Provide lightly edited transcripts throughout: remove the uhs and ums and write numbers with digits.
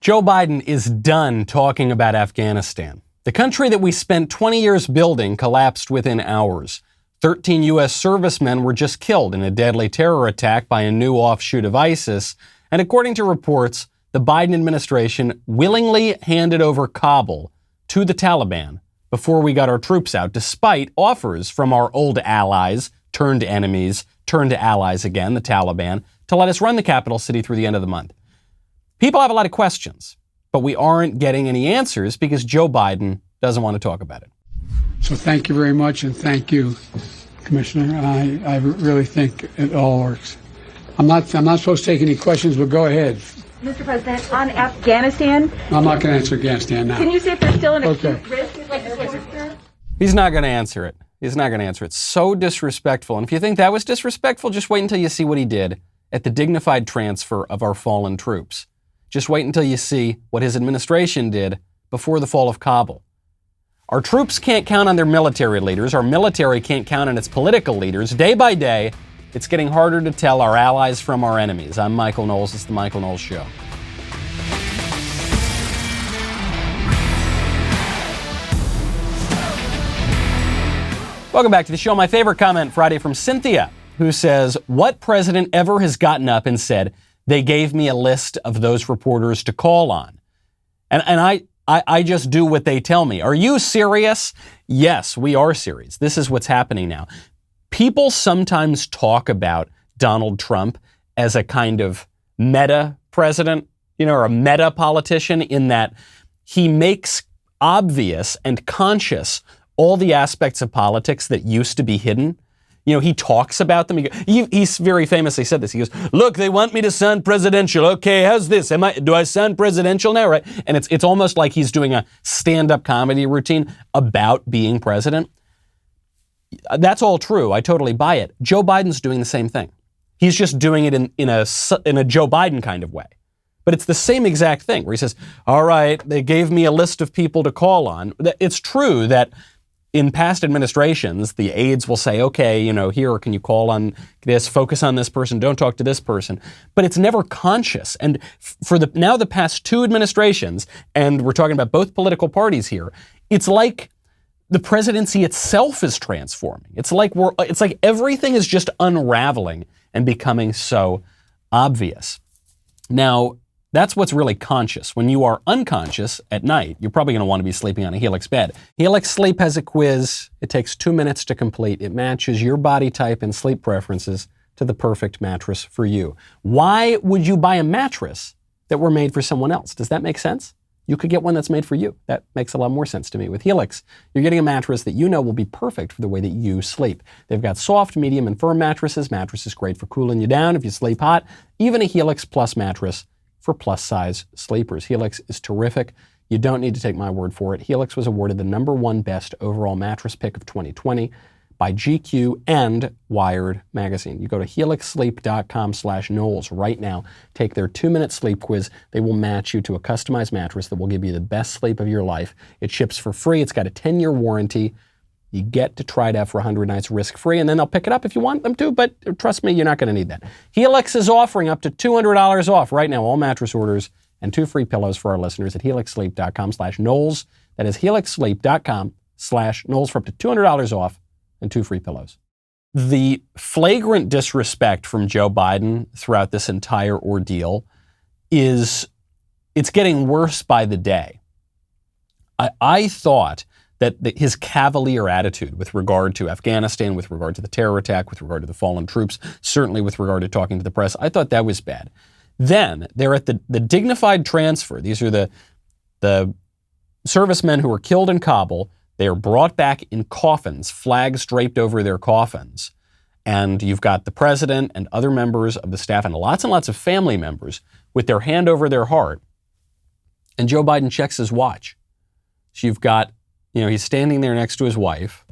Joe Biden is done talking about Afghanistan. The country that we spent 20 years building collapsed within hours. 13 U.S. servicemen were just killed in a deadly terror attack by a new offshoot of ISIS. And according to reports, the Biden administration willingly handed over Kabul to the Taliban before we got our troops out, despite offers from our old allies, turned enemies, turned to allies again, the Taliban, to let us run the capital city through the end of the month. People have a lot of questions, but we aren't getting any answers because Joe Biden doesn't want to talk about it. So thank you very much, and thank you, Commissioner. I really think it all works. I'm not supposed to take any questions, but go ahead. Mr. President, on Afghanistan... I'm not going to answer Afghanistan now. Can you say if there's still an acute Okay. risk? He's not going to answer it. He's not going to answer it. So disrespectful. And if you think that was disrespectful, just wait until you see what he did at the dignified transfer of our fallen troops. Just wait until you see what his administration did before the fall of Kabul. Our troops can't count on their military leaders. Our military can't count on its political leaders. Day by day, it's getting harder to tell our allies from our enemies. I'm Michael Knowles. It's The Michael Knowles Show. Welcome back to the show. My favorite comment Friday from Cynthia, who says, what president ever has gotten up and said, they gave me a list of those reporters to call on? And I just do what they tell me. Are you serious? Yes, we are serious. This is what's happening now. People sometimes talk about Donald Trump as a kind of meta president, or a meta politician, in that he makes obvious and conscious all the aspects of politics that used to be hidden. He talks about them. He's very famously said this. He goes, look, they want me to sound presidential. Okay, how's this? Do I sound presidential now, right? And it's almost like he's doing a stand-up comedy routine about being president. That's all true. I totally buy it. Joe Biden's doing the same thing. He's just doing it in a Joe Biden kind of way. But it's the same exact thing where he says, all right, they gave me a list of people to call on. It's true that in past administrations, the aides will say, okay, here, can you call on this, focus on this person, don't talk to this person. But it's never conscious. And for the past two administrations, and we're talking about both political parties here, it's like the presidency itself is transforming. It's like everything is just unraveling and becoming so obvious. Now, that's what's really conscious. When you are unconscious at night, you're probably going to want to be sleeping on a Helix bed. Helix Sleep has a quiz. It takes 2 minutes to complete. It matches your body type and sleep preferences to the perfect mattress for you. Why would you buy a mattress that were made for someone else? Does that make sense? You could get one that's made for you. That makes a lot more sense to me. With Helix, you're getting a mattress that will be perfect for the way that you sleep. They've got soft, medium, and firm mattresses. Mattresses great for cooling you down if you sleep hot. Even a Helix Plus mattress for plus-size sleepers. Helix is terrific. You don't need to take my word for it. Helix was awarded the #1 best overall mattress pick of 2020 by GQ and Wired magazine. You go to helixsleep.com/Knowles right now. Take their 2-minute sleep quiz. They will match you to a customized mattress that will give you the best sleep of your life. It ships for free. It's got a 10-year warranty. You get to try it out for 100 nights risk-free, and then they'll pick it up if you want them to, but trust me, you're not going to need that. Helix is offering up to $200 off right now, all mattress orders, and 2 free pillows for our listeners at helixsleep.com/Knowles. That is helixsleep.com/Knowles for up to $200 off and 2 free pillows. The flagrant disrespect from Joe Biden throughout this entire ordeal it's getting worse by the day. I thought that his cavalier attitude with regard to Afghanistan, with regard to the terror attack, with regard to the fallen troops, certainly with regard to talking to the press, I thought that was bad. Then they're at the dignified transfer. These are the servicemen who were killed in Kabul. They are brought back in coffins, flags draped over their coffins. And you've got the president and other members of the staff and lots of family members with their hand over their heart. And Joe Biden checks his watch. So you've got, he's standing there next to his wife,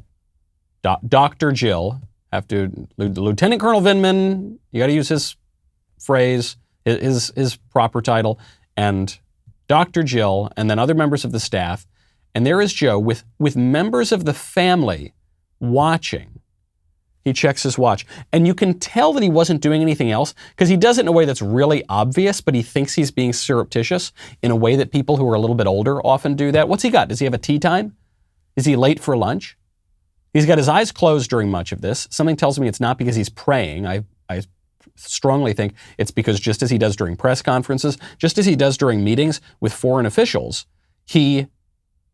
Dr. Jill, Lieutenant Colonel Vindman, you got to use his phrase, his proper title, and Dr. Jill, and then other members of the staff. And there is Joe with members of the family watching. He checks his watch. And you can tell that he wasn't doing anything else because he does it in a way that's really obvious, but he thinks he's being surreptitious in a way that people who are a little bit older often do that. What's he got? Does he have a tea time? Is he late for lunch? He's got his eyes closed during much of this. Something tells me it's not because he's praying. I strongly think it's because just as he does during press conferences, just as he does during meetings with foreign officials, he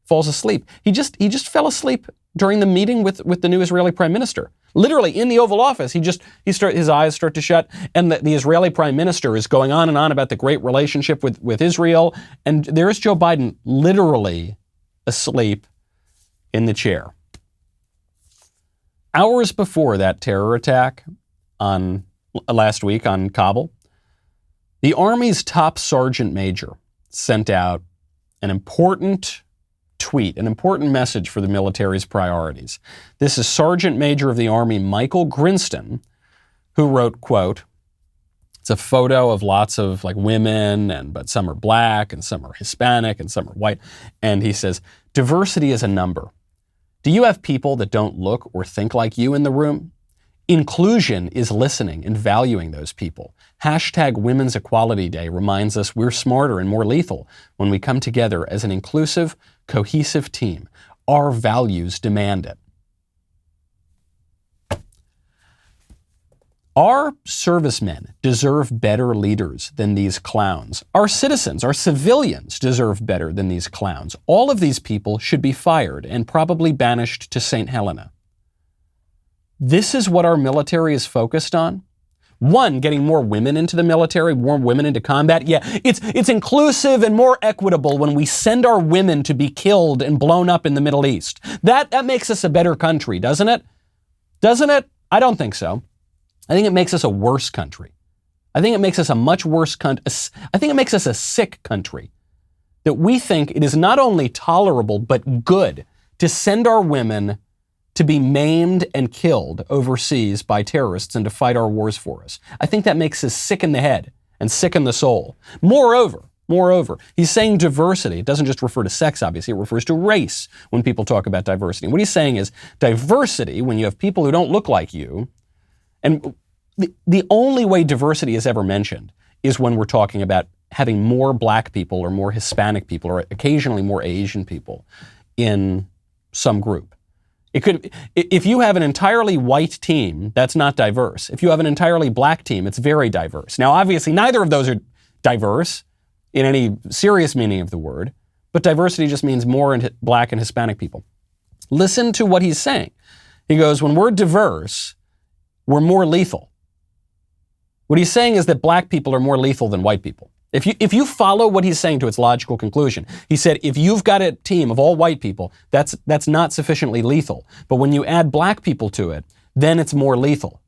falls asleep. He just fell asleep during the meeting with the new Israeli prime minister. Literally in the Oval Office, his eyes start to shut, and the Israeli prime minister is going on and on about the great relationship with Israel, and there is Joe Biden literally asleep in the chair. Hours before that terror attack last week on Kabul, the Army's top sergeant major sent out an important tweet, an important message for the military's priorities. This is Sergeant Major of the Army Michael Grinston, who wrote, quote, it's a photo of lots of women, but some are black and some are Hispanic and some are white. And he says, diversity is a number. Do you have people that don't look or think like you in the room? Inclusion is listening and valuing those people. Hashtag Women's Equality Day reminds us we're smarter and more lethal when we come together as an inclusive, cohesive team. Our values demand it. Our servicemen deserve better leaders than these clowns. Our citizens, our civilians deserve better than these clowns. All of these people should be fired and probably banished to St. Helena. This is what our military is focused on. One, getting more women into the military, more women into combat. Yeah, it's inclusive and more equitable when we send our women to be killed and blown up in the Middle East. That makes us a better country, doesn't it? Doesn't it? I don't think so. I think it makes us a worse country. I think it makes us a much worse country. I think it makes us a sick country. That we think it is not only tolerable, but good to send our women to be maimed and killed overseas by terrorists and to fight our wars for us. I think that makes us sick in the head and sick in the soul. Moreover, he's saying diversity. It doesn't just refer to sex, obviously. It refers to race when people talk about diversity. And what he's saying is diversity, when you have people who don't look like you, and the only way diversity is ever mentioned is when we're talking about having more black people or more Hispanic people or occasionally more Asian people in some group. It could, if you have an entirely white team, that's not diverse. If you have an entirely black team, it's very diverse. Now, obviously, neither of those are diverse in any serious meaning of the word, but diversity just means more black and Hispanic people. Listen to what he's saying. He goes, when we're diverse, we're more lethal. What he's saying is that black people are more lethal than white people. If you follow what he's saying to its logical conclusion, he said, if you've got a team of all white people, that's not sufficiently lethal. But when you add black people to it, then it's more lethal.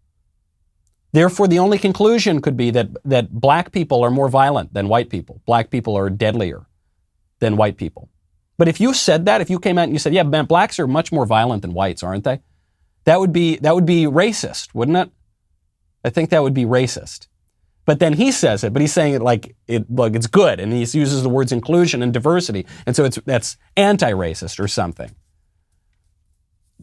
Therefore, the only conclusion could be that black people are more violent than white people. Black people are deadlier than white people. But if you said that, if you came out and you said, yeah, man, blacks are much more violent than whites, aren't they? That would be racist, wouldn't it? I think that would be racist. But then he says it, but he's saying it like it's good, and he uses the words inclusion and diversity, and so that's anti-racist or something.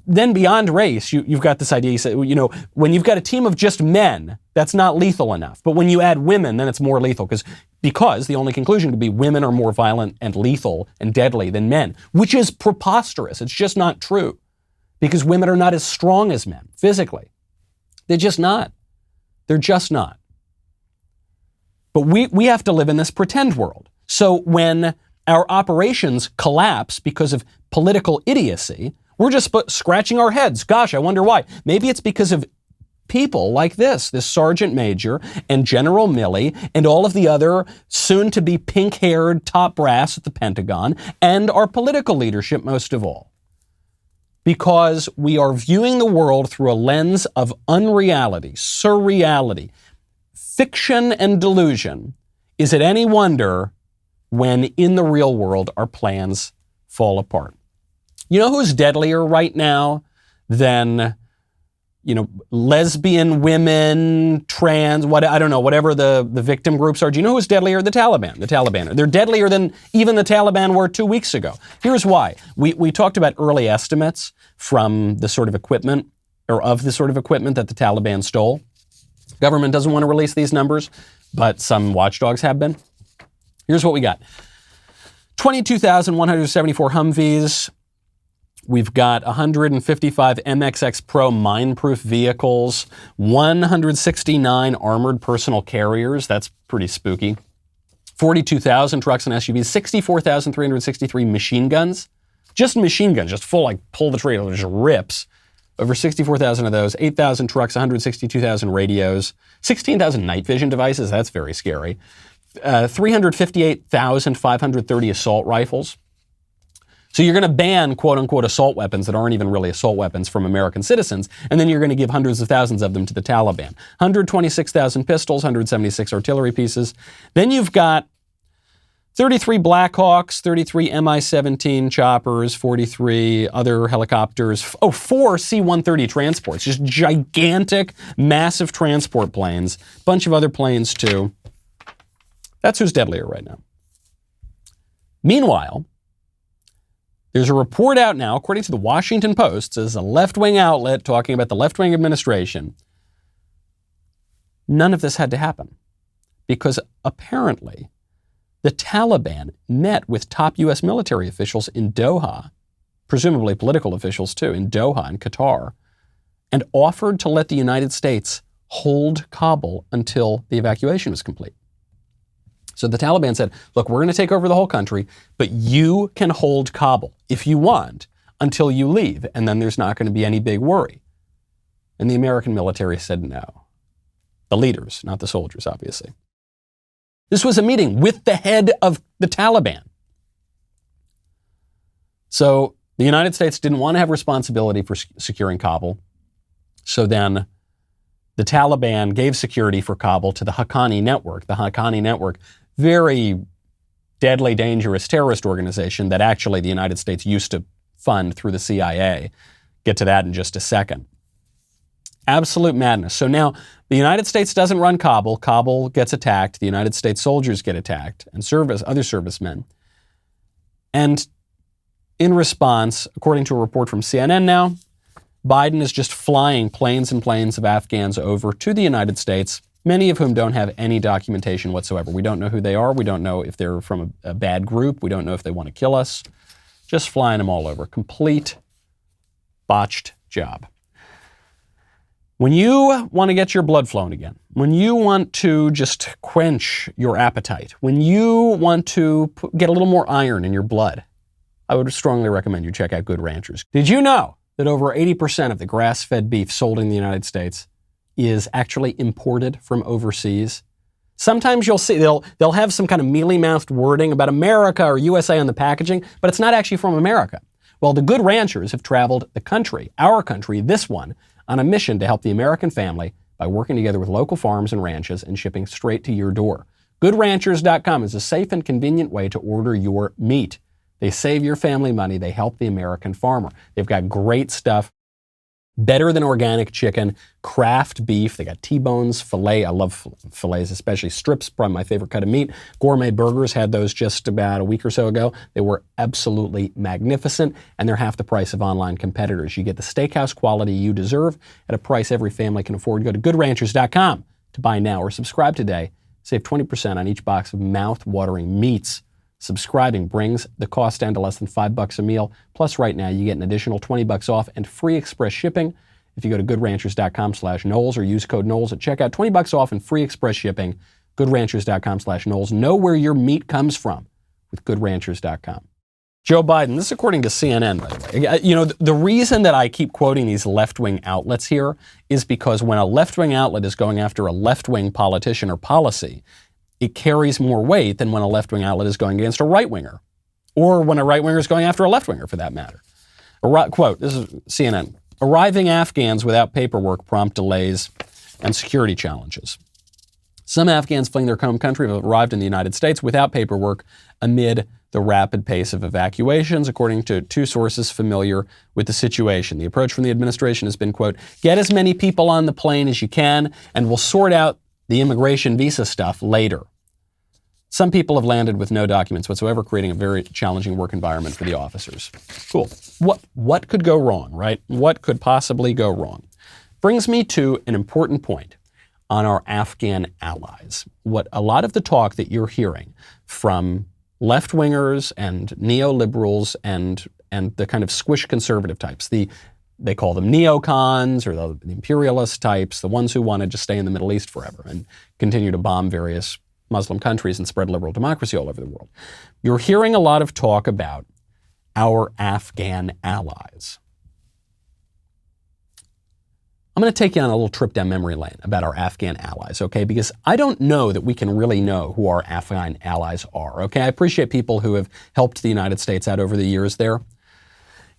Then beyond race, you've got this idea. You say, when you've got a team of just men, that's not lethal enough. But when you add women, then it's more lethal because the only conclusion could be women are more violent and lethal and deadly than men, which is preposterous. It's just not true because women are not as strong as men physically. They're just not. They're just not. But we have to live in this pretend world. So when our operations collapse because of political idiocy, we're just scratching our heads. Gosh, I wonder why. Maybe it's because of people like this Sergeant Major and General Milley and all of the other soon-to-be pink-haired top brass at the Pentagon and our political leadership most of all. Because we are viewing the world through a lens of unreality, surreality, fiction and delusion. Is it any wonder when in the real world our plans fall apart? You know who's deadlier right now than, lesbian women, trans, whatever the victim groups are? Do you know who's deadlier? The Taliban. The Taliban. They're deadlier than even the Taliban were 2 weeks ago. Here's why. We talked about early estimates from the sort of equipment or of the sort of equipment that the Taliban stole. Government doesn't want to release these numbers, but some watchdogs have been. Here's what we got. 22,174 Humvees. We've got 155 MXX Pro mine-proof vehicles, 169 armored personal carriers. That's pretty spooky. 42,000 trucks and SUVs, 64,363 machine guns. Just machine guns, just full, like, pull the trigger, it just rips. Over 64,000 of those, 8,000 trucks, 162,000 radios, 16,000 night vision devices. That's very scary. 358,530 assault rifles. So you're going to ban quote-unquote assault weapons that aren't even really assault weapons from American citizens, and then you're going to give hundreds of thousands of them to the Taliban. 126,000 pistols, 176 artillery pieces. Then you've got 33 Blackhawks, 33 Mi-17 choppers, 43 other helicopters, 4 C-130 transports, just gigantic, massive transport planes, bunch of other planes too. That's who's deadlier right now. Meanwhile, there's a report out now, according to the Washington Post, as a left-wing outlet talking about the left-wing administration. None of this had to happen because apparently the Taliban met with top U.S. military officials in Doha, presumably political officials too, in Doha in Qatar, and offered to let the United States hold Kabul until the evacuation was complete. So the Taliban said, look, we're going to take over the whole country, but you can hold Kabul if you want until you leave, and then there's not going to be any big worry. And the American military said no. The leaders, not the soldiers, obviously. This was a meeting with the head of the Taliban. So the United States didn't want to have responsibility for securing Kabul. So then the Taliban gave security for Kabul to the Haqqani Network. The Haqqani Network, very deadly, dangerous terrorist organization that actually the United States used to fund through the CIA. Get to that in just a second. Absolute madness. So now the United States doesn't run Kabul. Kabul gets attacked. The United States soldiers get attacked and other servicemen. And in response, according to a report from CNN now, Biden is just flying planes and planes of Afghans over to the United States, many of whom don't have any documentation whatsoever. We don't know who they are. We don't know if they're from a bad group. We don't know if they want to kill us. Just flying them all over. Complete botched job. When you want to get your blood flowing again, when you want to just quench your appetite, when you want to get a little more iron in your blood, I would strongly recommend you check out Good Ranchers. Did you know that over 80% of the grass-fed beef sold in the United States is actually imported from overseas? Sometimes you'll see they'll have some kind of mealy-mouthed wording about America or USA on the packaging, but it's not actually from America. Well, the Good Ranchers have traveled the country, our country, this one, on a mission to help the American family by working together with local farms and ranches and shipping straight to your door. GoodRanchers.com is a safe and convenient way to order your meat. They save your family money. They help the American farmer. They've got great stuff. Better than organic chicken, craft beef. They got T-bones, filet. I love fillets, especially strips, probably my favorite cut of meat. Gourmet burgers, had those just about a week or so ago. They were absolutely magnificent, and they're half the price of online competitors. You get the steakhouse quality you deserve at a price every family can afford. Go to GoodRanchers.com to buy now or subscribe today. Save 20% on each box of mouth-watering meats. Subscribing brings the cost down to less than $5 a meal. Plus, right now, you get an additional $20 off and free express shipping if you go to GoodRanchers.com/Knowles or use code Knowles at checkout. $20 off and free express shipping. GoodRanchers.com/Knowles. Know where your meat comes from with GoodRanchers.com. Joe Biden, this is according to CNN, by the way. You know, the reason that I keep quoting these left-wing outlets here is because when a left-wing outlet is going after a left-wing politician or policy, it carries more weight than when a left-wing outlet is going against a right-winger, or when a right-winger is going after a left-winger, for that matter. Quote, this is CNN. Arriving Afghans without paperwork prompt delays and security challenges. Some Afghans fleeing their home country have arrived in the United States without paperwork amid the rapid pace of evacuations, according to two sources familiar with the situation. The approach from the administration has been, quote, get as many people on the plane as you can, and we'll sort out the immigration visa stuff later. Some people have landed with no documents whatsoever, creating a very challenging work environment for the officers. Cool. What could go wrong, right? What could possibly go wrong? brings me to an important point on our Afghan allies. What a lot of the talk that you're hearing from left-wingers and neoliberals and the kind of squish conservative types, they call them neocons or the imperialist types, the ones who want to just stay in the Middle East forever and continue to bomb various Muslim countries and spread liberal democracy all over the world. You're hearing a lot of talk about our Afghan allies. I'm going to take you on a little trip down memory lane about our Afghan allies, okay? Because I don't know that we can really know who our Afghan allies are, okay? I appreciate people who have helped the United States out over the years there.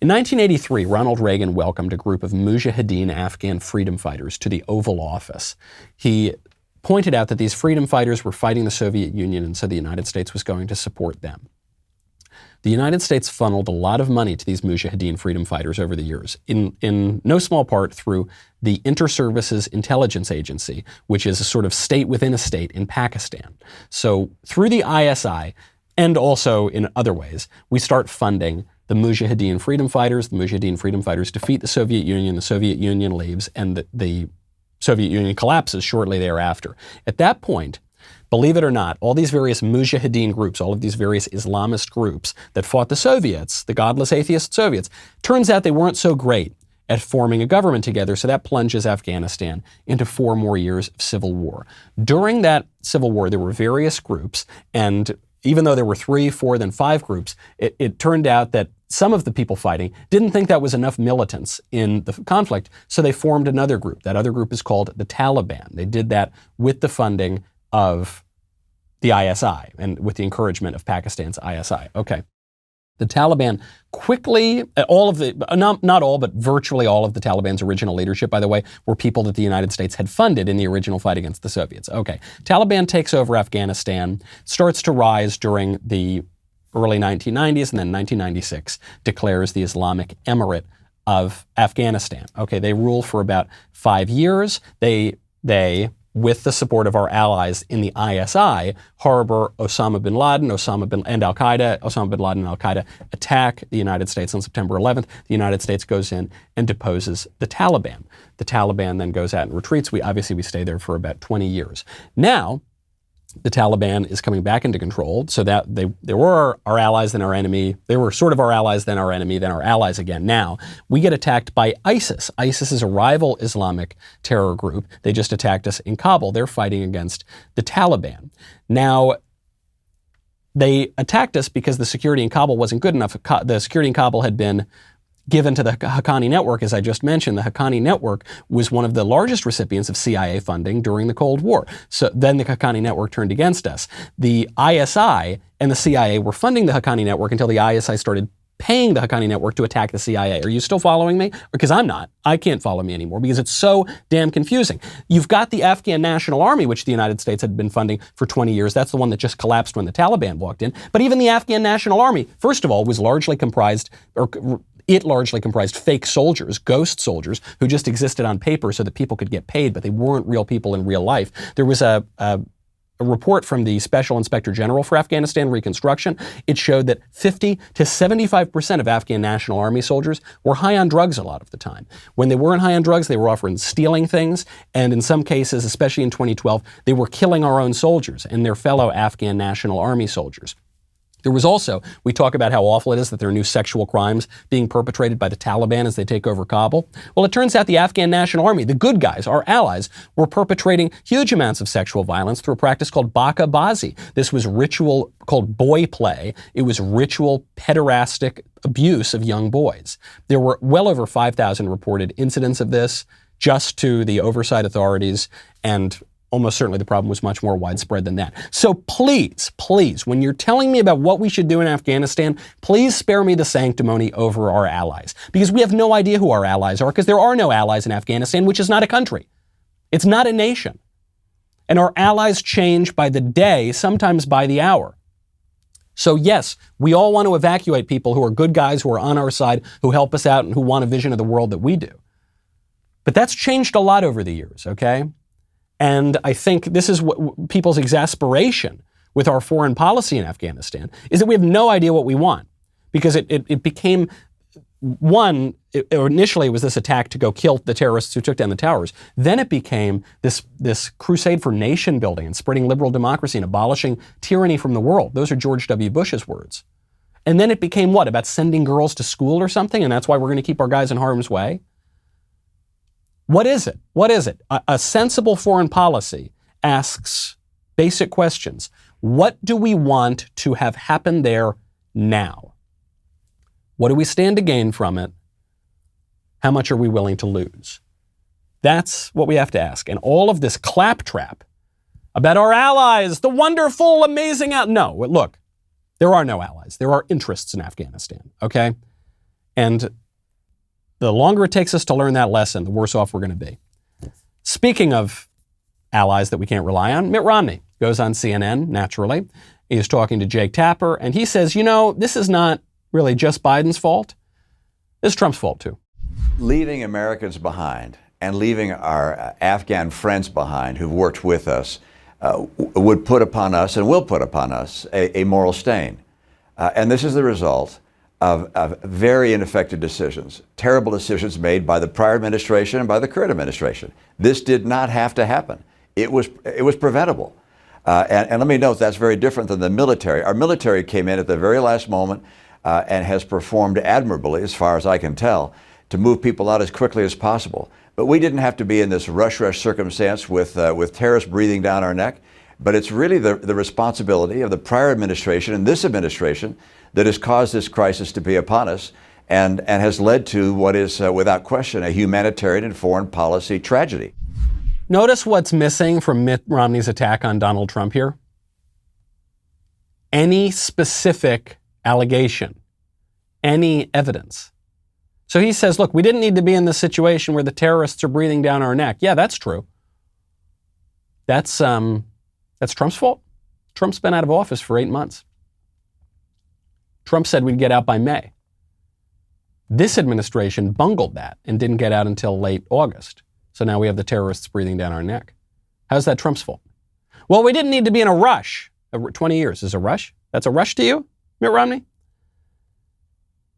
In 1983, Ronald Reagan welcomed a group of Mujahideen Afghan freedom fighters to the Oval Office. He pointed out that these freedom fighters were fighting the Soviet Union, and so the United States was going to support them. The United States funneled a lot of money to these Mujahideen freedom fighters over the years, in no small part through the Inter-Services Intelligence Agency, which is a sort of state within a state in Pakistan. So through the ISI, and also in other ways, we start funding the Mujahideen freedom fighters. The Mujahideen freedom fighters defeat the Soviet Union. The Soviet Union leaves, and the Soviet Union collapses shortly thereafter. At that point, believe it or not, all these various Mujahideen groups, all of these various Islamist groups that fought the Soviets, the godless atheist Soviets, turns out they weren't so great at forming a government together, so that plunges Afghanistan into 4 more years of civil war. During that civil war, there were various groups, and even though there were 3, 4, then 5 groups, it turned out that some of the people fighting didn't think that was enough militants in the conflict, so they formed another group. That other group is called the Taliban. They did that with the funding of the ISI and with the encouragement of Pakistan's ISI. Okay. The Taliban quickly, not all, but virtually all of the Taliban's original leadership, by the way, were people that the United States had funded in the original fight against the Soviets. Okay. Taliban takes over Afghanistan, starts to rise during the early 1990s, and then 1996 declares the Islamic Emirate of Afghanistan. Okay, they rule for about 5 years. They, with the support of our allies in the ISI, harbor Osama bin Laden, and Al-Qaeda. Osama bin Laden and Al-Qaeda attack the United States on September 11th. The United States goes in and deposes the Taliban. The Taliban then goes out and retreats. We stay there for about 20 years. Now, the Taliban is coming back into control, so that they were our allies, then our enemy. They were sort of our allies, then our enemy, then our allies again. Now, we get attacked by ISIS. ISIS is a rival Islamic terror group. They just attacked us in Kabul. They're fighting against the Taliban. Now, they attacked us because the security in Kabul wasn't good enough. The security in Kabul had been given to the Haqqani Network, as I just mentioned. The Haqqani Network was one of the largest recipients of CIA funding during the Cold War. So then the Haqqani Network turned against us. The ISI and the CIA were funding the Haqqani Network until the ISI started paying the Haqqani Network to attack the CIA. Are you still following me? Because I'm not. I can't follow me anymore because it's so damn confusing. You've got the Afghan National Army, which the United States had been funding for 20 years. That's the one that just collapsed when the Taliban walked in. But even the Afghan National Army, first of all, was largely comprised fake soldiers, ghost soldiers, who just existed on paper so that people could get paid, but they weren't real people in real life. There was a report from the Special Inspector General for Afghanistan Reconstruction. It showed that 50 to 75% of Afghan National Army soldiers were high on drugs a lot of the time. When they weren't high on drugs, they were often stealing things, and in some cases, especially in 2012, they were killing our own soldiers and their fellow Afghan National Army soldiers. There was also, we talk about how awful it is that there are new sexual crimes being perpetrated by the Taliban as they take over Kabul. Well, it turns out the Afghan National Army, the good guys, our allies, were perpetrating huge amounts of sexual violence through a practice called baka-bazi. This was ritual called boy play. It was ritual pederastic abuse of young boys. There were well over 5,000 reported incidents of this just to the oversight authorities, and almost certainly the problem was much more widespread than that. So please, when you're telling me about what we should do in Afghanistan, please spare me the sanctimony over our allies. Because we have no idea who our allies are, because there are no allies in Afghanistan, which is not a country. It's not a nation. And our allies change by the day, sometimes by the hour. So yes, we all want to evacuate people who are good guys, who are on our side, who help us out, and who want a vision of the world that we do. But that's changed a lot over the years, okay? And I think this is what people's exasperation with our foreign policy in Afghanistan is that we have no idea what we want, because it became initially it was this attack to go kill the terrorists who took down the towers. Then it became this crusade for nation building and spreading liberal democracy and abolishing tyranny from the world. Those are George W. Bush's words. And then it became what? About sending girls to school or something? And that's why we're going to keep our guys in harm's way? What is it? What is it? A sensible foreign policy asks basic questions. What do we want to have happen there now? What do we stand to gain from it? How much are we willing to lose? That's what we have to ask. And all of this claptrap about our allies, the wonderful, amazing no, look, there are no allies. There are interests in Afghanistan, okay? And the longer it takes us to learn that lesson, the worse off we're going to be. Speaking of allies that we can't rely on, Mitt Romney goes on CNN, naturally. He's talking to Jake Tapper, and he says, this is not really just Biden's fault. This is Trump's fault, too. Leaving Americans behind and leaving our Afghan friends behind who've worked with us would put upon us and will put upon us a moral stain. And this is the result of very ineffective decisions, terrible decisions made by the prior administration and by the current administration. This did not have to happen. It was preventable. And let me note, that's very different than the military. Our military came in at the very last moment and has performed admirably, as far as I can tell, to move people out as quickly as possible. But we didn't have to be in this rush circumstance with terrorists breathing down our neck. But it's really the responsibility of the prior administration and this administration that has caused this crisis to be upon us and has led to what is, without question, a humanitarian and foreign policy tragedy. Notice what's missing from Mitt Romney's attack on Donald Trump here. Any specific allegation, any evidence. So he says, look, we didn't need to be in this situation where the terrorists are breathing down our neck. Yeah, that's true. That's Trump's fault. Trump's been out of office for 8 months. Trump said we'd get out by May. This administration bungled that and didn't get out until late August. So now we have the terrorists breathing down our neck. How's that Trump's fault? Well, we didn't need to be in a rush. 20 years is a rush? That's a rush to you, Mitt Romney?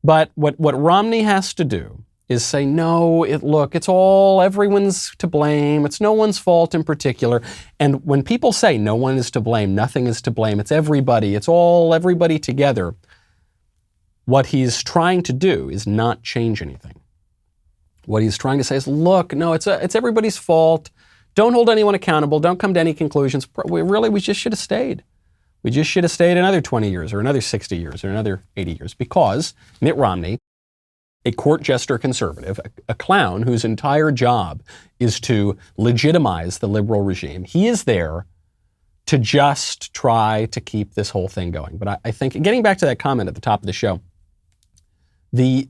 But what Romney has to do is say, no, it's everyone's to blame. It's no one's fault in particular. And when people say no one is to blame, nothing is to blame, it's everybody, it's all everybody together, what he's trying to do is not change anything. What he's trying to say is, look, no, it's everybody's fault. Don't hold anyone accountable. Don't come to any conclusions. We just should have stayed. We just should have stayed another 20 years or another 60 years or another 80 years because Mitt Romney, a court jester conservative, a clown whose entire job is to legitimize the liberal regime, he is there to just try to keep this whole thing going. But I think, getting back to that comment at the top of the show, the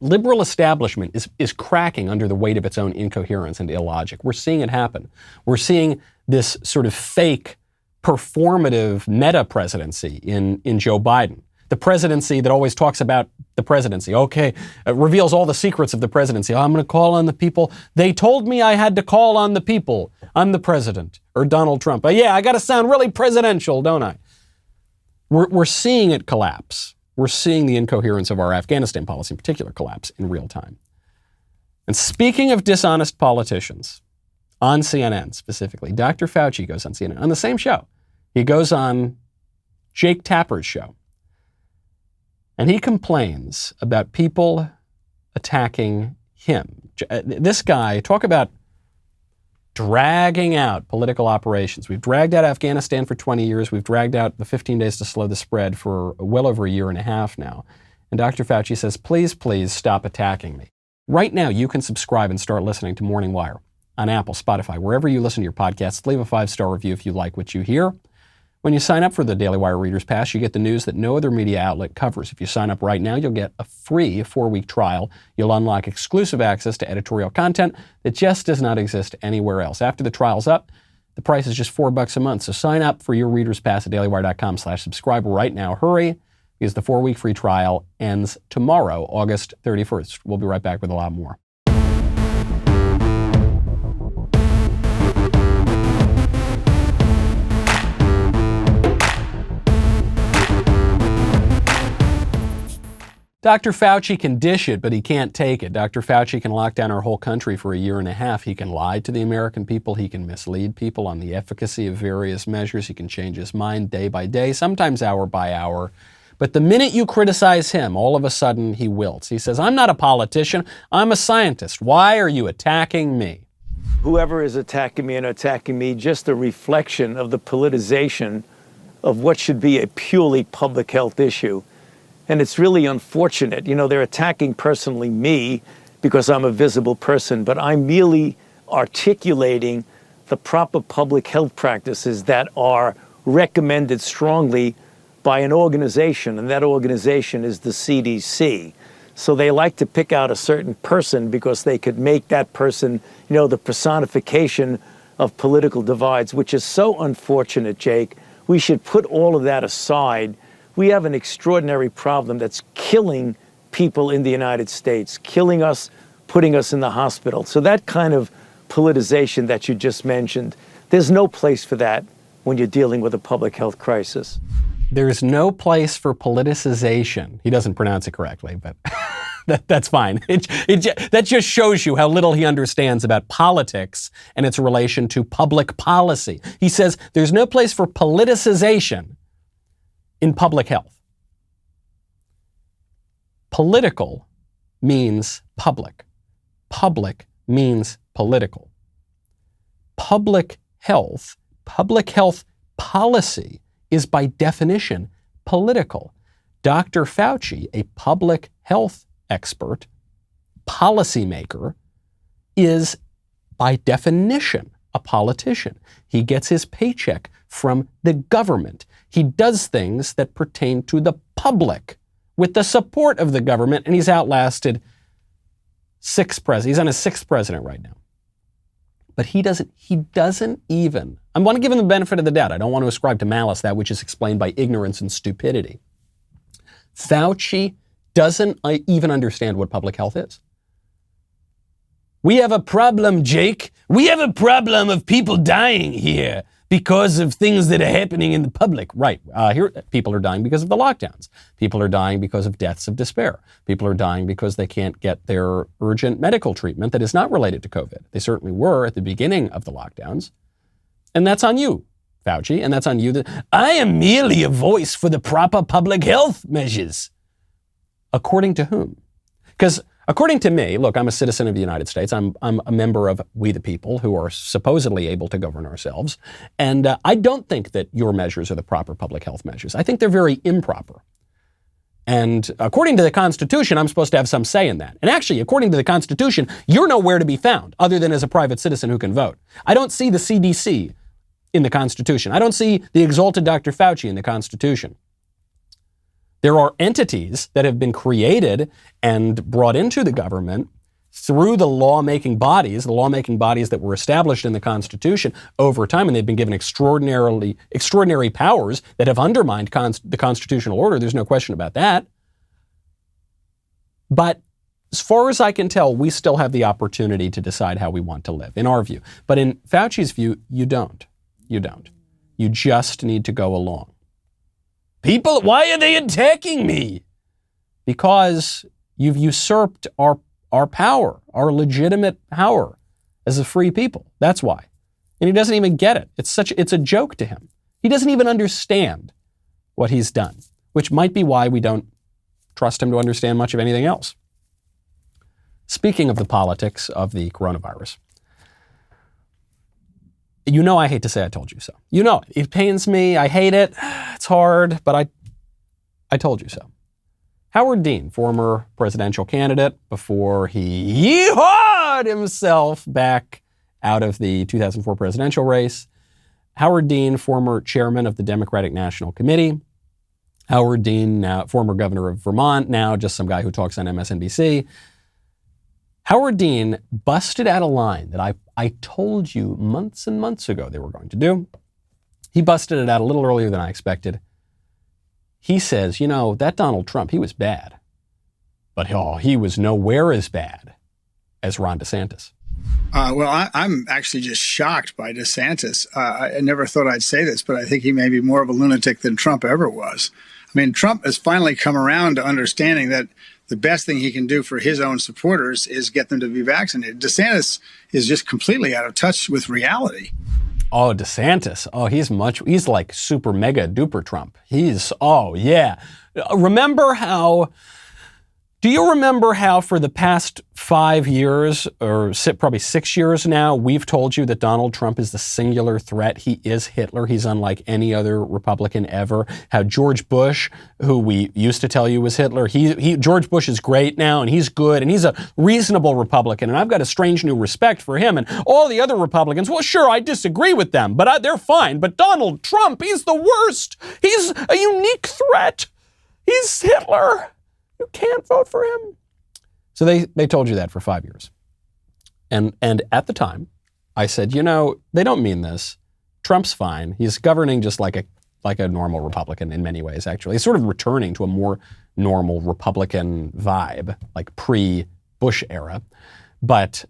liberal establishment is cracking under the weight of its own incoherence and illogic. We're seeing it happen. We're seeing this sort of fake performative meta presidency in Joe Biden. The presidency that always talks about the presidency. Okay, reveals all the secrets of the presidency. I'm going to call on the people. They told me I had to call on the people. I'm the president. Or Donald Trump. But yeah, I got to sound really presidential, don't I? We're seeing it collapse. We're seeing the incoherence of our Afghanistan policy in particular collapse in real time. And speaking of dishonest politicians, on CNN specifically, Dr. Fauci goes on CNN, on the same show. He goes on Jake Tapper's show. And he complains about people attacking him. This guy, talk about dragging out political operations. We've dragged out Afghanistan for 20 years. We've dragged out the 15 days to slow the spread for well over a year and a half now. And Dr. Fauci says, please, please stop attacking me. Right now, you can subscribe and start listening to Morning Wire on Apple, Spotify, wherever you listen to your podcasts. Leave a 5-star review if you like what you hear. When you sign up for the Daily Wire Reader's Pass, you get the news that no other media outlet covers. If you sign up right now, you'll get a free 4-week trial. You'll unlock exclusive access to editorial content that just does not exist anywhere else. After the trial's up, the price is just $4 a month. So sign up for your Reader's Pass at dailywire.com/subscribe right now. Hurry, because the 4-week free trial ends tomorrow, August 31st. We'll be right back with a lot more. Dr. Fauci can dish it, but he can't take it. Dr. Fauci can lock down our whole country for a year and a half. He can lie to the American people. He can mislead people on the efficacy of various measures. He can change his mind day by day, sometimes hour by hour. But the minute you criticize him, all of a sudden he wilts. He says, I'm not a politician. I'm a scientist. Why are you attacking me? Whoever is attacking me, just a reflection of the politicization of what should be a purely public health issue. And it's really unfortunate. You know, they're attacking personally me because I'm a visible person, but I'm merely articulating the proper public health practices that are recommended strongly by an organization, and that organization is the CDC. So they like to pick out a certain person because they could make that person, you know, the personification of political divides, which is so unfortunate, Jake. We should put all of that aside. We have an extraordinary problem that's killing people in the United States, killing us, putting us in the hospital. So that kind of politicization that you just mentioned, there's no place for that when you're dealing with a public health crisis. There's no place for politicization. He doesn't pronounce it correctly, but that's fine. That just shows you how little he understands about politics and its relation to public policy. He says there's no place for politicization in public health. Political means public. Public means political. Public health policy is by definition political. Dr. Fauci, a public health expert, policymaker, is by definition a politician. He gets his paycheck from the government. He does things that pertain to the public with the support of the government, and he's outlasted six presidents. He's on his sixth president right now. But he doesn't even, I want to give him the benefit of the doubt. I don't want to ascribe to malice that which is explained by ignorance and stupidity. Fauci doesn't even understand what public health is. We have a problem, Jake. We have a problem of people dying here because of things that are happening in the public. Right. Here, people are dying because of the lockdowns. People are dying because of deaths of despair. People are dying because they can't get their urgent medical treatment that is not related to COVID. They certainly were at the beginning of the lockdowns. And that's on you, Fauci, and that's on you. I am merely a voice for the proper public health measures. According to whom? Because according to me, look, I'm a citizen of the United States. I'm a member of we the people who are supposedly able to govern ourselves. And I don't think that your measures are the proper public health measures. I think they're very improper. And according to the Constitution, I'm supposed to have some say in that. And actually, according to the Constitution, you're nowhere to be found other than as a private citizen who can vote. I don't see the CDC in the Constitution. I don't see the exalted Dr. Fauci in the Constitution. There are entities that have been created and brought into the government through the lawmaking bodies that were established in the Constitution over time, and they've been given extraordinary powers that have undermined the constitutional order. There's no question about that. But as far as I can tell, we still have the opportunity to decide how we want to live, in our view. But in Fauci's view, you don't. You don't. You just need to go along. People, why are they attacking me? Because you've usurped our power, our legitimate power as a free people. That's why. And he doesn't even get it. It's a joke to him. He doesn't even understand what he's done, which might be why we don't trust him to understand much of anything else. Speaking of the politics of the coronavirus, you know I hate to say I told you so. You know it pains me. I hate it. It's hard, but I told you so. Howard Dean, former presidential candidate before he yee-hawed himself back out of the 2004 presidential race. Howard Dean, former chairman of the Democratic National Committee. Howard Dean, now former governor of Vermont, now just some guy who talks on MSNBC. Howard Dean busted out a line that I told you months and months ago they were going to do. He busted it out a little earlier than I expected. He says, you know, that Donald Trump, he was bad. But he was nowhere as bad as Ron DeSantis. Well, I'm actually just shocked by DeSantis. I never thought I'd say this, but I think he may be more of a lunatic than Trump ever was. I mean, Trump has finally come around to understanding that the best thing he can do for his own supporters is get them to be vaccinated. DeSantis is just completely out of touch with reality. Oh, DeSantis. Oh, he's like super mega duper Trump. Oh yeah. Do you remember how for the past 5 years, or probably 6 years now, we've told you that Donald Trump is the singular threat? He is Hitler. He's unlike any other Republican ever. How George Bush, who we used to tell you was Hitler, George Bush is great now, and he's good, and he's a reasonable Republican, and I've got a strange new respect for him. And all the other Republicans, well, sure, I disagree with them, but they're fine. But Donald Trump, he's the worst. He's a unique threat. He's Hitler. You can't vote for him. So they told you that for 5 years. And at the time, I said, they don't mean this. Trump's fine. He's governing just like a normal Republican in many ways, actually. He's sort of returning to a more normal Republican vibe, like pre-Bush era. But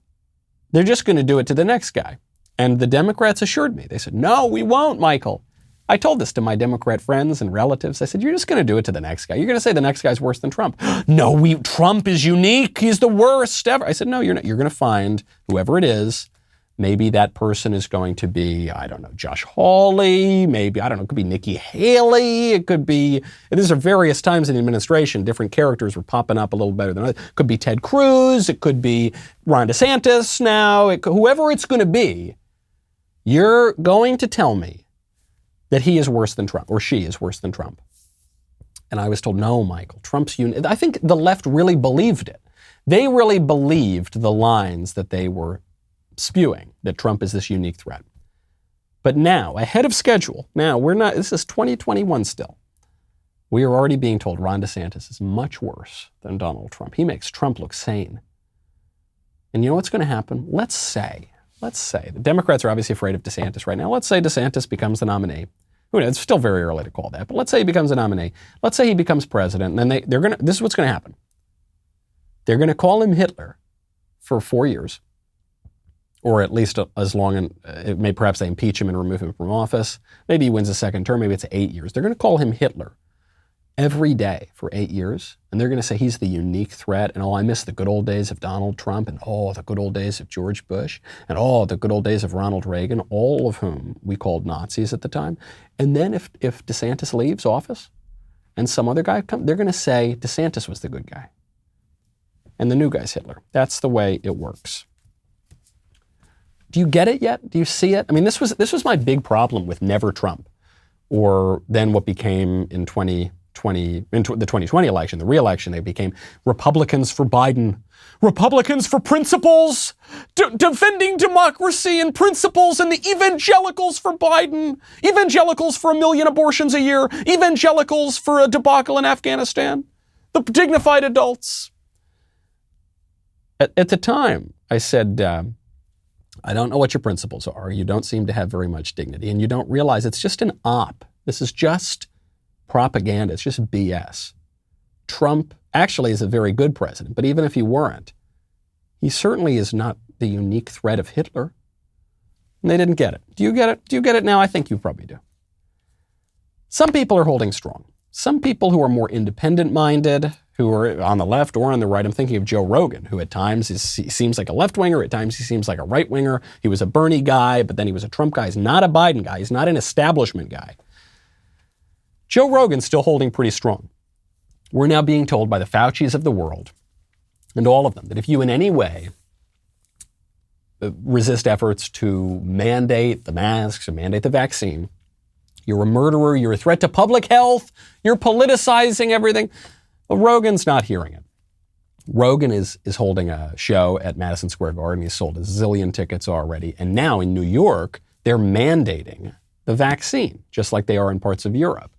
they're just going to do it to the next guy. And the Democrats assured me. They said, no, we won't, Michael. I told this to my Democrat friends and relatives. I said, you're just going to do it to the next guy. You're going to say the next guy's worse than Trump. No, Trump is unique. He's the worst ever. I said, no, you're not. You're going to find whoever it is. Maybe that person is going to be, I don't know, Josh Hawley. Maybe, I don't know, it could be Nikki Haley. It could be, these are various times in the administration. Different characters were popping up a little better than others. It could be Ted Cruz. It could be Ron DeSantis now. Whoever it's going to be, you're going to tell me that he is worse than Trump, or she is worse than Trump. And I was told, no, Michael, Trump's unique. I think the left really believed it. They really believed the lines that they were spewing, that Trump is this unique threat. But now, ahead of schedule, this is 2021 still. We are already being told Ron DeSantis is much worse than Donald Trump. He makes Trump look sane. And you know what's going to happen? Let's say, the Democrats are obviously afraid of DeSantis right now. Let's say DeSantis becomes the nominee. Who knows? It's still very early to call that, but let's say he becomes a nominee. Let's say he becomes president, and then this is what's going to happen. They're going to call him Hitler for 4 years, or at least as long, and perhaps they impeach him and remove him from office. Maybe he wins a second term. Maybe it's 8 years. They're going to call him Hitler every day for 8 years, and they're going to say he's the unique threat, and I miss the good old days of Donald Trump, and the good old days of George Bush, and the good old days of Ronald Reagan, all of whom we called Nazis at the time. And then if DeSantis leaves office and some other guy comes, they're going to say DeSantis was the good guy, and the new guy's Hitler. That's the way it works. Do you get it yet? Do you see it? I mean, this was my big problem with Never Trump, or then what became in the 2020 election, the re-election, they became Republicans for Biden, Republicans for principles, defending democracy and principles, and the evangelicals for Biden, evangelicals for 1 million abortions a year, evangelicals for a debacle in Afghanistan, the dignified adults. At the time, I said, I don't know what your principles are. You don't seem to have very much dignity, and you don't realize it's just an op. This is just propaganda. It's just BS. Trump actually is a very good president, but even if he weren't, he certainly is not the unique threat of Hitler. And they didn't get it. Do you get it? Do you get it now? I think you probably do. Some people are holding strong. Some people who are more independent-minded, who are on the left or on the right. I'm thinking of Joe Rogan, who at times he seems like a left-winger, at times he seems like a right-winger. He was a Bernie guy, but then he was a Trump guy. He's not a Biden guy. He's not an establishment guy. Joe Rogan's still holding pretty strong. We're now being told by the Faucis of the world, and all of them, that if you in any way resist efforts to mandate the masks or mandate the vaccine, you're a murderer, you're a threat to public health, you're politicizing everything. Well, Rogan's not hearing it. Rogan is holding a show at Madison Square Garden. He's sold a zillion tickets already. And now in New York, they're mandating the vaccine, just like they are in parts of Europe.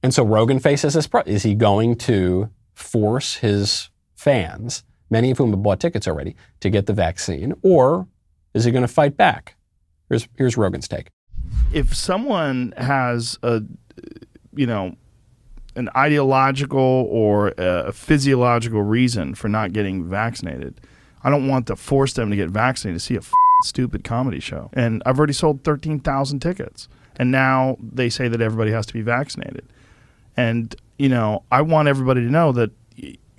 And so Rogan faces this problem. Is he going to force his fans, many of whom have bought tickets already, to get the vaccine? Or is he going to fight back? Here's Rogan's take. If someone has an ideological or a physiological reason for not getting vaccinated, I don't want to force them to get vaccinated to see a stupid comedy show. And I've already sold 13,000 tickets. And now they say that everybody has to be vaccinated. And, I want everybody to know that,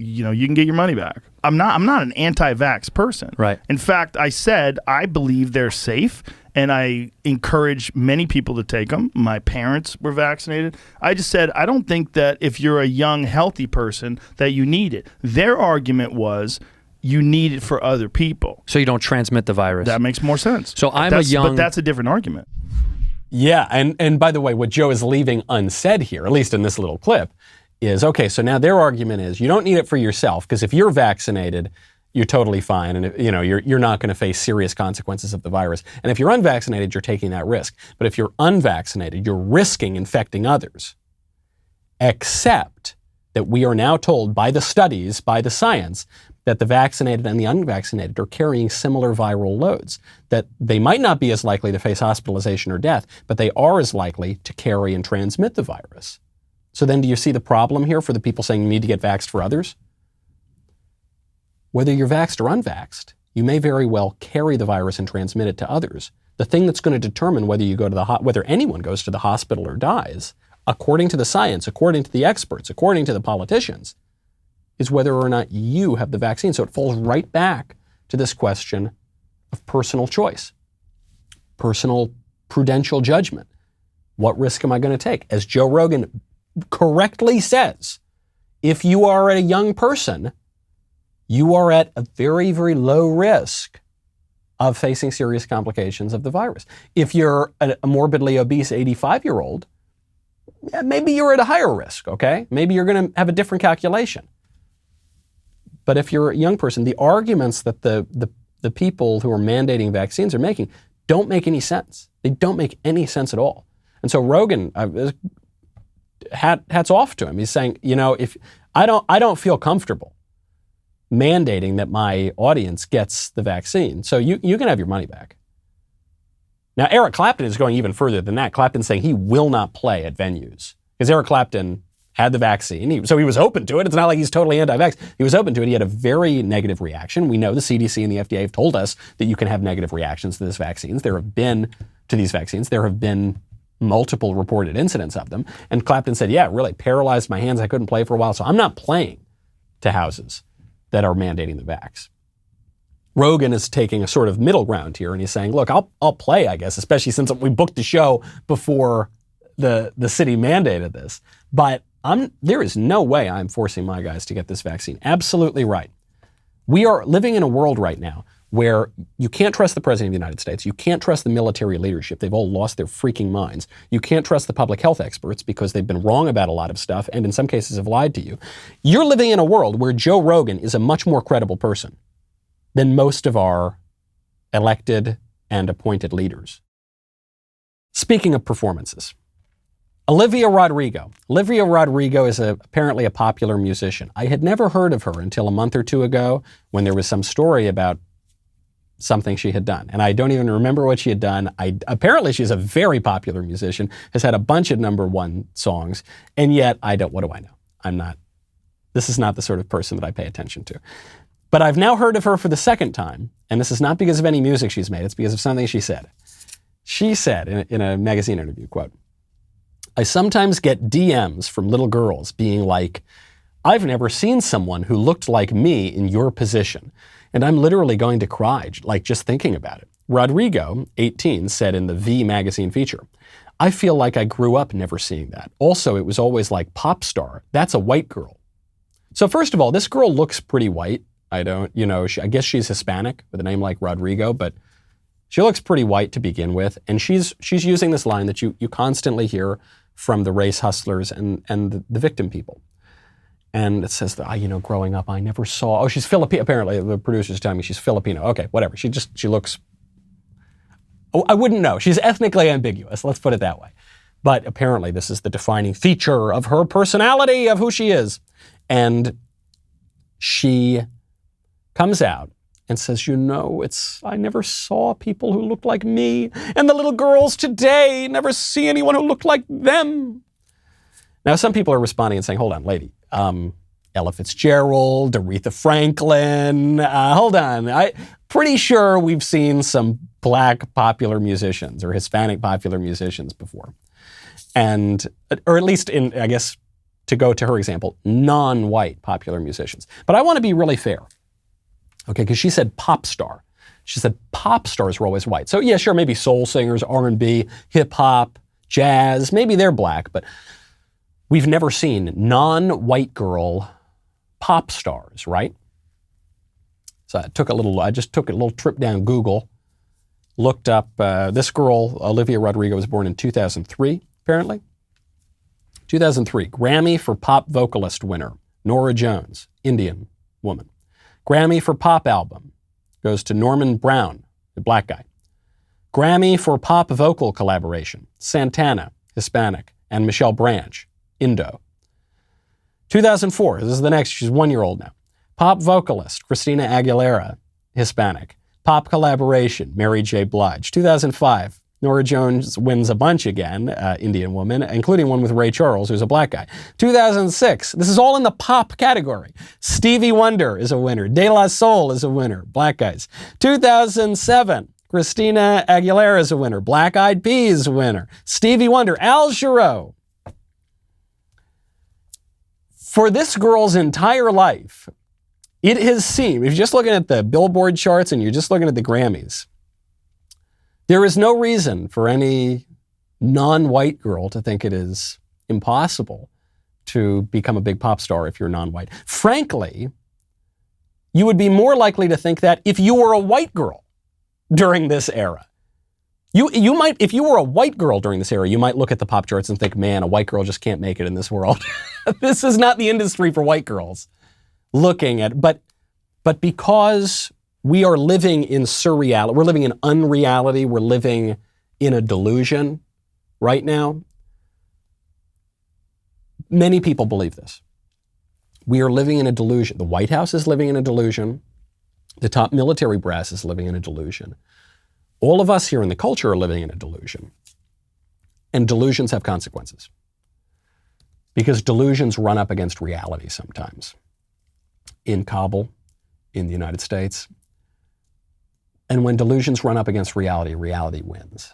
you can get your money back. I'm not an anti-vax person. Right. In fact, I said I believe they're safe, and I encourage many people to take them. My parents were vaccinated. I just said I don't think that if you're a young, healthy person that you need it. Their argument was you need it for other people. So you don't transmit the virus. That makes more sense. So but that's a different argument. Yeah, and by the way, what Joe is leaving unsaid here, at least in this little clip, is, okay, so now their argument is you don't need it for yourself because if you're vaccinated, you're totally fine, and you're not going to face serious consequences of the virus. And if you're unvaccinated, you're taking that risk. But if you're unvaccinated, you're risking infecting others. Except that we are now told by the studies, by the science, that the vaccinated and the unvaccinated are carrying similar viral loads, that they might not be as likely to face hospitalization or death, but they are as likely to carry and transmit the virus. So then do you see the problem here for the people saying you need to get vaxxed for others? Whether you're vaxxed or unvaxxed, you may very well carry the virus and transmit it to others. The thing that's going to determine whether you go to whether anyone goes to the hospital or dies, according to the science, according to the experts, according to the politicians, is whether or not you have the vaccine. So it falls right back to this question of personal choice, personal prudential judgment. What risk am I going to take? As Joe Rogan correctly says, if you are a young person, you are at a very, very low risk of facing serious complications of the virus. If you're a morbidly obese 85-year-old, maybe you're at a higher risk, okay? Maybe you're going to have a different calculation. But if you're a young person, the arguments that the people who are mandating vaccines are making don't make any sense. They don't make any sense at all. And so Rogan, hats off to him. He's saying, if I don't feel comfortable mandating that my audience gets the vaccine, so you can have your money back. Now, Eric Clapton is going even further than that. Clapton's saying he will not play at venues because Eric Clapton had the vaccine, so he was open to it. It's not like he's totally anti-vax. He was open to it. He had a very negative reaction. We know the CDC and the FDA have told us that you can have negative reactions to these vaccines. There have been multiple reported incidents of them. And Clapton said, yeah, it really paralyzed my hands. I couldn't play for a while. So I'm not playing to houses that are mandating the vax. Rogan is taking a sort of middle ground here, and he's saying, look, I'll play, I guess, especially since we booked the show before the city mandated this. But there is no way I'm forcing my guys to get this vaccine. Absolutely right. We are living in a world right now where you can't trust the President of the United States. You can't trust the military leadership. They've all lost their freaking minds. You can't trust the public health experts because they've been wrong about a lot of stuff and in some cases have lied to you. You're living in a world where Joe Rogan is a much more credible person than most of our elected and appointed leaders. Speaking of performances, Olivia Rodrigo. Olivia Rodrigo is apparently a popular musician. I had never heard of her until a month or two ago when there was some story about something she had done. And I don't even remember what she had done. Apparently she's a very popular musician, has had a bunch of #1 songs, and yet what do I know? This is not the sort of person that I pay attention to. But I've now heard of her for the second time, and this is not because of any music she's made, it's because of something she said. She said in a magazine interview, quote, I sometimes get DMs from little girls being like, I've never seen someone who looked like me in your position. And I'm literally going to cry, like just thinking about it. Rodrigo, 18, said in the V magazine feature, I feel like I grew up never seeing that. Also, it was always like pop star. That's a white girl. So first of all, this girl looks pretty white. I guess she's Hispanic with a name like Rodrigo, but she looks pretty white to begin with. And she's using this line that you constantly hear from the race hustlers and the victim people. And it says that, growing up, I never saw, she's Filipino. Apparently, the producer's telling me she's Filipino. Okay, whatever. She looks, I wouldn't know. She's ethnically ambiguous. Let's put it that way. But apparently, this is the defining feature of her personality, of who she is. And she comes out and says, I never saw people who looked like me. And the little girls today never see anyone who looked like them. Now, some people are responding and saying, hold on, lady. Ella Fitzgerald, Aretha Franklin. Hold on. I'm pretty sure we've seen some black popular musicians or Hispanic popular musicians before. Or at least in, I guess, to go to her example, non-white popular musicians. But I want to be really fair, okay, because she said pop star. She said pop stars were always white. So yeah, sure, maybe soul singers, R&B, hip hop, jazz, maybe they're black, but we've never seen non-white girl pop stars, right? So I just took a little trip down Google, looked up this girl, Olivia Rodrigo, was born in 2003, apparently. 2003, Grammy for Pop Vocalist winner, Norah Jones, Indian woman. Grammy for Pop Album goes to Norman Brown, the black guy. Grammy for Pop Vocal Collaboration, Santana, Hispanic, and Michelle Branch, Indo. 2004, this is the next, she's 1 year old now. Pop vocalist, Christina Aguilera, Hispanic. Pop collaboration, Mary J. Blige. 2005, Norah Jones wins a bunch again, Indian woman, including one with Ray Charles, who's a black guy. 2006, this is all in the pop category. Stevie Wonder is a winner. De La Soul is a winner, black guys. 2007, Christina Aguilera is a winner. Black Eyed Peas is a winner. Stevie Wonder, Al Jarreau. For this girl's entire life, it has seemed, if you're just looking at the Billboard charts and you're just looking at the Grammys, there is no reason for any non-white girl to think it is impossible to become a big pop star if you're non-white. Frankly, you would be more likely to think that if you were a white girl during this era. You might, if you were a white girl during this era, you might look at the pop charts and think, man, a white girl just can't make it in this world. This is not the industry for white girls. Looking at, but because we are living in surreality, we're living in unreality, we're living in a delusion right now. Many people believe this. We are living in a delusion. The White House is living in a delusion. The top military brass is living in a delusion. All of us here in the culture are living in a delusion. And delusions have consequences. Because delusions run up against reality sometimes. In Kabul, in the United States. And when delusions run up against reality, reality wins.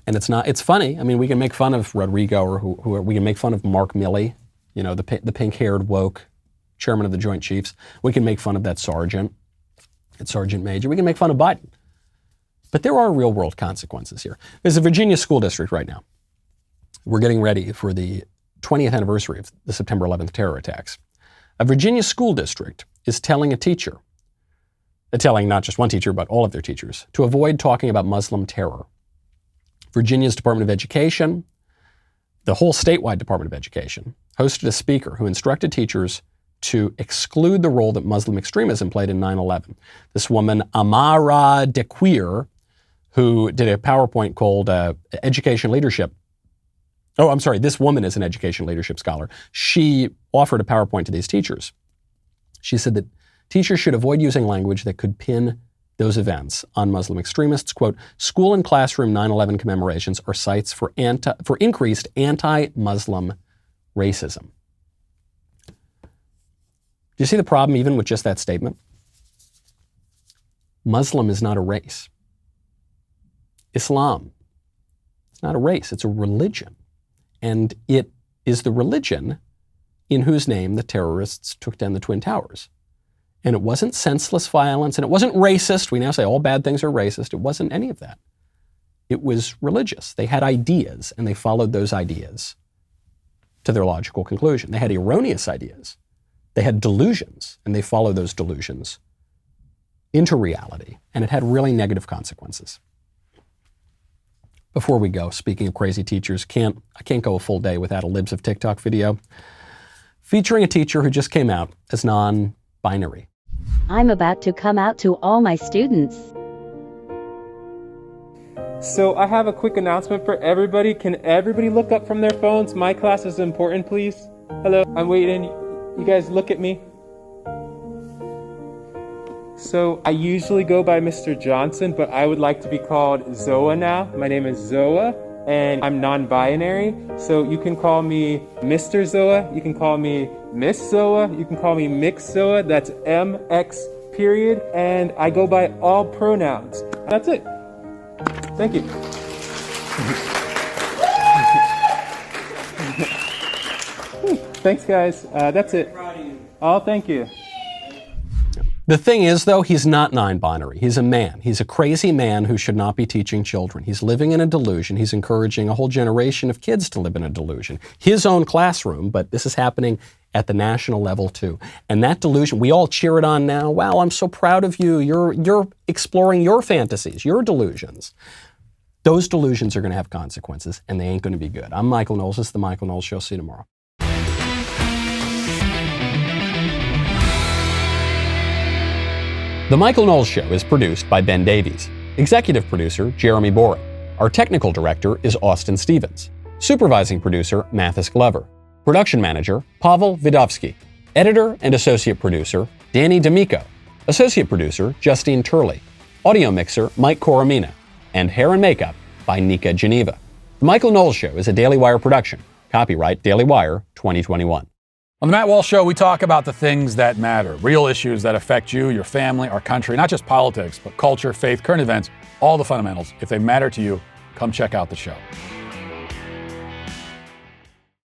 And it's funny. I mean, we can make fun of Rodrigo or we can make fun of Mark Milley, you know, the pink-haired woke chairman of the Joint Chiefs. We can make fun of that sergeant, Sergeant Major. We can make fun of Biden. But there are real-world consequences here. There's a Virginia school district right now. We're getting ready for the 20th anniversary of the September 11th terror attacks. A Virginia school district is telling a teacher, telling not just one teacher, but all of their teachers, to avoid talking about Muslim terror. Virginia's Department of Education, the whole statewide Department of Education, hosted a speaker who instructed teachers to exclude the role that Muslim extremism played in 9/11. This woman, Amara DeQueer, who did a PowerPoint called Education Leadership. Oh, I'm sorry, this woman is an education leadership scholar. She offered a PowerPoint to these teachers. She said that teachers should avoid using language that could pin those events on Muslim extremists. Quote, school and classroom 9/11 commemorations are sites for increased anti-Muslim racism. Do you see the problem even with just that statement? Muslim is not a race. Islam, it's not a race, it's a religion. And it is the religion in whose name the terrorists took down the Twin Towers. And it wasn't senseless violence, and it wasn't racist. We now say all bad things are racist. It wasn't any of that. It was religious. They had ideas, and they followed those ideas to their logical conclusion. They had erroneous ideas. They had delusions, and they followed those delusions into reality, and it had really negative consequences. Before we go, speaking of crazy teachers, I can't go a full day without a Libs of TikTok video featuring a teacher who just came out as non-binary. I'm about to come out to all my students. So I have a quick announcement for everybody. Can everybody look up from their phones? My class is important, please. Hello, I'm waiting. You guys look at me. So I usually go by Mr. Johnson, but I would like to be called Zoa now. My name is Zoa, and I'm non-binary. So you can call me Mr. Zoa, you can call me Miss Zoa, you can call me Mix Zoa. That's MX period. And I go by all pronouns. That's it. Thank you. Thanks, guys. That's it. Oh, thank you. The thing is, though, he's not non-binary. He's a man. He's a crazy man who should not be teaching children. He's living in a delusion. He's encouraging a whole generation of kids to live in a delusion. His own classroom, but this is happening at the national level too. And that delusion, we all cheer it on now. Wow, I'm so proud of you. You're exploring your fantasies, your delusions. Those delusions are going to have consequences, and they ain't going to be good. I'm Michael Knowles. This is The Michael Knowles Show. See you tomorrow. The Michael Knowles Show is produced by Ben Davies. Executive producer, Jeremy Boring. Our technical director is Austin Stevens. Supervising producer, Mathis Glover. Production manager, Pavel Vidovsky. Editor and associate producer, Danny D'Amico. Associate producer, Justine Turley. Audio mixer, Mike Coromina. And hair and makeup by Nika Geneva. The Michael Knowles Show is a Daily Wire production. Copyright Daily Wire 2021. On the Matt Walsh Show, we talk about the things that matter, real issues that affect you, your family, our country, not just politics, but culture, faith, current events, all the fundamentals. If they matter to you, come check out the show.